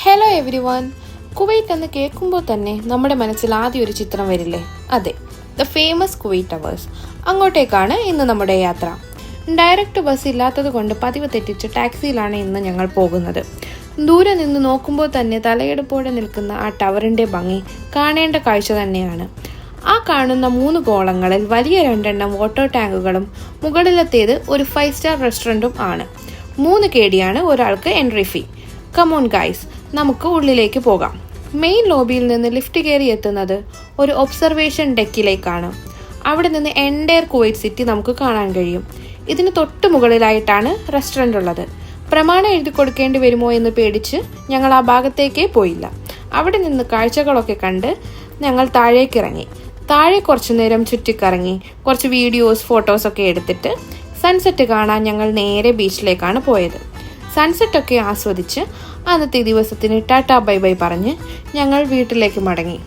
Hello every one. Kuwait എന്ന് കേൾക്കുമ്പോൾ തന്നെ നമ്മുടെ മനസ്സിൽ ആദ്യം ഒരു ചിത്രം വരില്ലേ? അതെ, ദ ഫേമസ് കുവൈറ്റ് ടവേഴ്സ്. അങ്ങോട്ടേക്കാണ് ഇന്ന് നമ്മുടെ യാത്ര. ഡയറക്റ്റ് ബസ് ഇല്ലാത്തത് കൊണ്ട് പതിവ് തെറ്റിച്ച് ടാക്സിയിലാണ് ഇന്ന് ഞങ്ങൾ പോകുന്നത്. ദൂരെ നിന്ന് നോക്കുമ്പോൾ തന്നെ തലയെടുപ്പോടെ നിൽക്കുന്ന ആ ടവറിൻ്റെ ഭംഗി കാണേണ്ട കാഴ്ച തന്നെയാണ്. ആ കാണുന്ന 3 ഗോളങ്ങളിൽ വലിയ 2 വാട്ടർ ടാങ്കുകളും മുകളിലത്തേത് ഒരു 5 സ്റ്റാർ റെസ്റ്റോറൻറ്റും ആണ്. 3 KD ഒരാൾക്ക് എൻട്രി ഫീ. കമോൺ ഗൈസ്, നമുക്ക് ഉള്ളിലേക്ക് പോകാം. മെയിൻ ലോബിയിൽ നിന്ന് ലിഫ്റ്റ് കയറി എത്തുന്നത് ഒരു ഒബ്സർവേഷൻ ഡെക്കിലേക്കാണ്. അവിടെ നിന്ന് എൻഡയർ കുവൈറ്റ് സിറ്റി നമുക്ക് കാണാൻ കഴിയും. ഇതിന് തൊട്ട് മുകളിലായിട്ടാണ് റെസ്റ്റോറൻ്റ് ഉള്ളത്. പ്രമാണം എഴുതി കൊടുക്കേണ്ടി വരുമോ എന്ന് പേടിച്ച് ഞങ്ങൾ ആ ഭാഗത്തേക്കേ പോയില്ല. അവിടെ നിന്ന് കാഴ്ചകളൊക്കെ കണ്ട് ഞങ്ങൾ താഴേക്കിറങ്ങി. താഴെ കുറച്ചു നേരം ചുറ്റിക്കറങ്ങി കുറച്ച് വീഡിയോസ് ഫോട്ടോസൊക്കെ എടുത്തിട്ട് സൺസെറ്റ് കാണാൻ ഞങ്ങൾ നേരെ ബീച്ചിലേക്കാണ് പോയത്. സൺസെറ്റൊക്കെ ആസ്വദിച്ച് അന്നത്തെ ദിവസത്തിന് ടാറ്റാ ബൈ ബൈ പറഞ്ഞ് ഞങ്ങൾ വീട്ടിലേക്ക് മടങ്ങി.